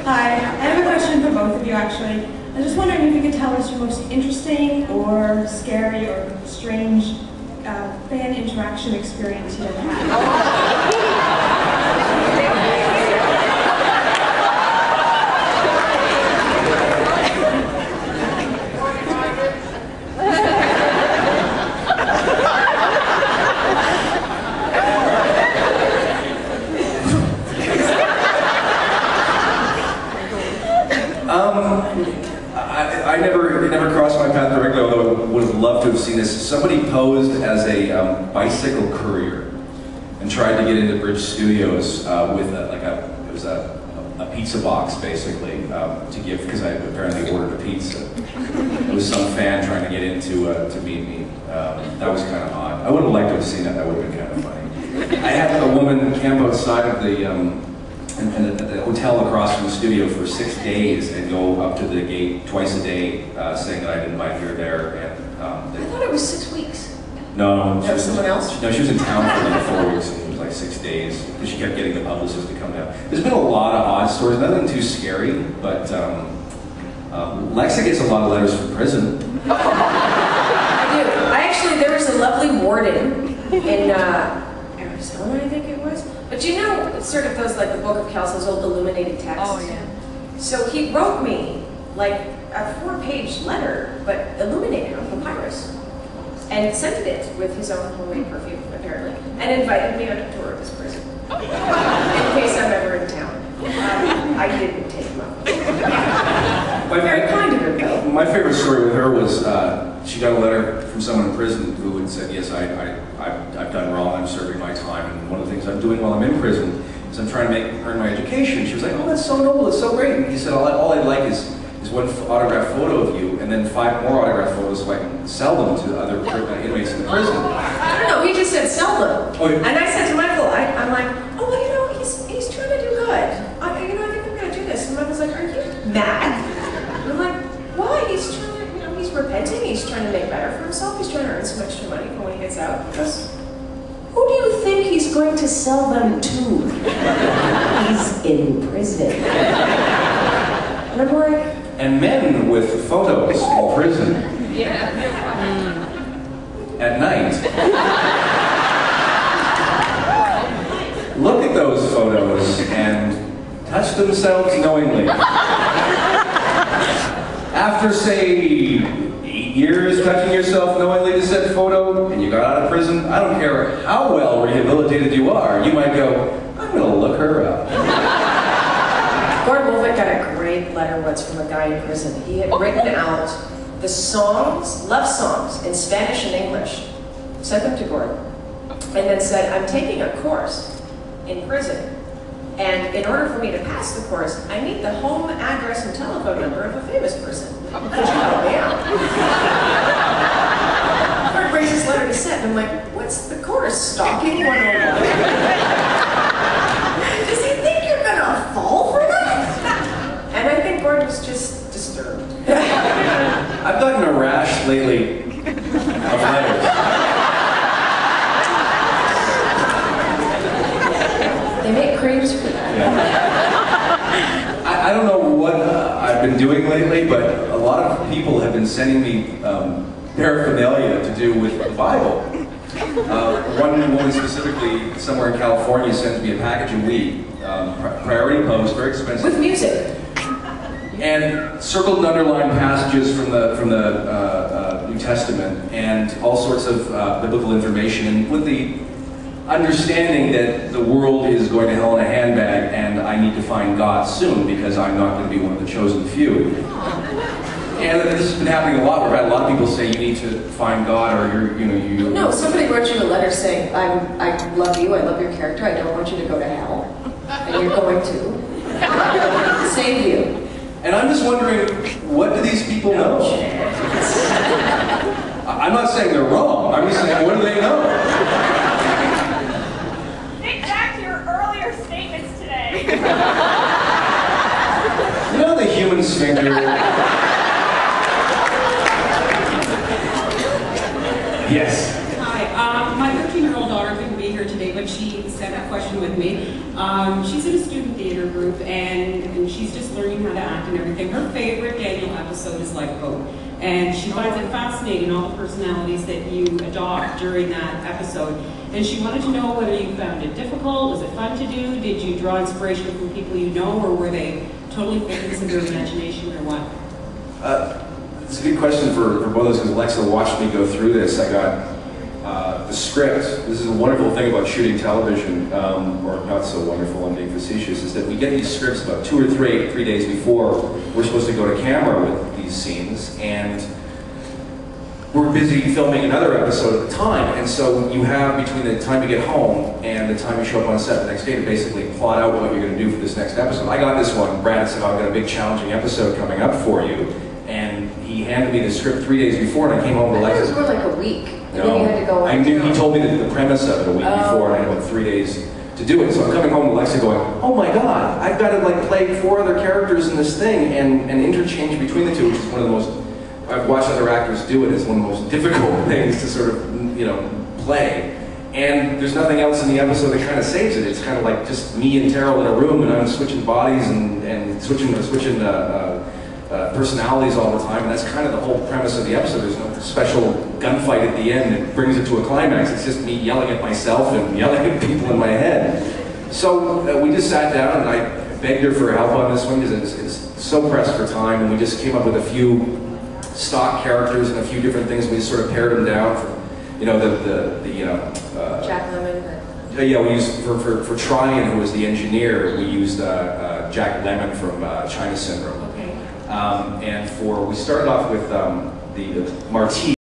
Hi, I have a question for both of you actually. I was just wondering if you could tell us your most interesting or scary or strange fan interaction experience you've ever had. It never crossed my path directly, although I would have loved to have seen this. Somebody posed as a bicycle courier and tried to get into Bridge Studios with it was a pizza box basically to give, because I apparently ordered a pizza. It was some fan trying to get into to meet me. That was kind of odd. I would have liked to have seen that. That would have been kind of funny. I had a woman camp outside of the hotel across from the studio for 6 days and go up to the gate twice a day, saying that I'd invite her there. And I thought it was 6 weeks. No, that was someone else. No, she was in town for like 4 weeks, and it was like 6 days because she kept getting the publicist to come down. There's been a lot of odd stories, nothing too scary, but Lexa gets a lot of letters from prison. I do. There was a lovely warden in Arizona, I think it was. But you know, it's sort of those, like the Book of Kelso's old illuminated texts. Oh, yeah. So he wrote me, like, a 4-page letter, but illuminated on papyrus. And sent it with his own homemade perfume, apparently. And invited me on a tour of his prison. In case I'm ever in town. I didn't take him up. Very kind of him, though. My favorite story with her was she got a letter from someone in prison who had said, yes, I've done wrong, I'm serving my time, and one of the things I'm doing while I'm in prison is I'm trying to earn my education. She was like, oh, that's so noble, it's so great. And he said, all I'd like is one autographed photo of you, and then 5 more autographed photos so I can sell them to other inmates in the prison. No, he just said sell them. Oh, yeah. And I said to Michael, I'm like, oh, well, you know, he's trying to do good. I think I'm going to do this. And Michael's like, are you mad? And I'm like, why? He's trying to, he's repenting. He's trying to make better for himself. He's trying to earn some extra money for when he gets out. Because who do you think he's going to sell them to? He's in prison. And I'm like, and men with photos in prison. Yeah. At night. Look at those photos and touch themselves knowingly. After, say, 8 years touching yourself knowingly to said photo, and you got out of prison, I don't care how well rehabilitated you are, you might go, I'm gonna look her up. Gordon Wolfett got a great letter once from a guy in prison. He had written out the songs, love songs, in Spanish and English, sent them to Gordon, and then said, I'm taking a course in prison, and in order for me to pass the course, I need the home address and telephone number of a famous person. Could you help me out? Gordon brings his letter to set, and I'm like, what's the course? Stalking 101? Does he think you're gonna fall for that? And I think Gordon was just disturbed. I've gotten a rash lately of letters. They make creams for that. Yeah. I don't know what I've been doing lately, but a lot of people have been sending me paraphernalia to do with the Bible. One woman specifically, somewhere in California, sends me a package of weed, priority post, very expensive. With music. And circled and underlined passages from the New Testament and all sorts of biblical information, and with the understanding that the world is going to hell in a handbag and I need to find God soon because I'm not going to be one of the chosen few. And this has been happening a lot. We've had a lot of people say you need to find God, or you. No, somebody wrote you a letter saying, I love you, I love your character, I don't want you to go to hell, and you're going to save you. And I'm just wondering, what do these people know? I'm not saying they're wrong. I'm just saying, what do they know? Think back to your earlier statements today. You know the human sphincter? Yes. Hi, my 13-year-old daughter couldn't be here today, but she sent a question with me. She's in a student theater group, and she's just learning how to act and everything. Her favorite Daniel episode is Lifeboat, and she finds it fascinating, all the personalities that you adopt during that episode. And she wanted to know whether you found it difficult, was it fun to do, did you draw inspiration from people you know, or were they totally things of your imagination, or what? It's a good question for both of us, because Lexa watched me go through this. I got the script. This is a wonderful thing about shooting television, or not so wonderful, I'm being facetious, is that we get these scripts about 2 or 3 days before we're supposed to go to camera with these scenes, and we're busy filming another episode at the time, and so you have between the time you get home and the time you show up on set the next day to basically plot out what you're going to do for this next episode. I got this one. Brad said, "I've got a big challenging episode coming up for you," and he handed me the script 3 days before, and I came home to I thought it Lexa. was more like a week, and No, then you had to go I knew, he told me the premise of it a week before, and I had about 3 days to do it. So I'm coming home to Lexa going, "Oh my God, I've got to like play 4 other characters in this thing and interchange between the two," which is one of the most, I've watched other actors do it, it's one of the most difficult things to sort of, play. And there's nothing else in the episode that kind of saves it. It's kind of like just me and Terrell in a room, and I'm switching bodies and switching personalities all the time, and that's kind of the whole premise of the episode. There's no special gunfight at the end that brings it to a climax. It's just me yelling at myself and yelling at people in my head. So we just sat down, and I begged her for help on this one, because it's so pressed for time, and we just came up with a few stock characters and a few different things. We just sort of pared them down from, Jack Lemmon. Yeah, we used for Tryon, who was the engineer. We used Jack Lemmon from China Syndrome. Okay. And we started off with the Marti.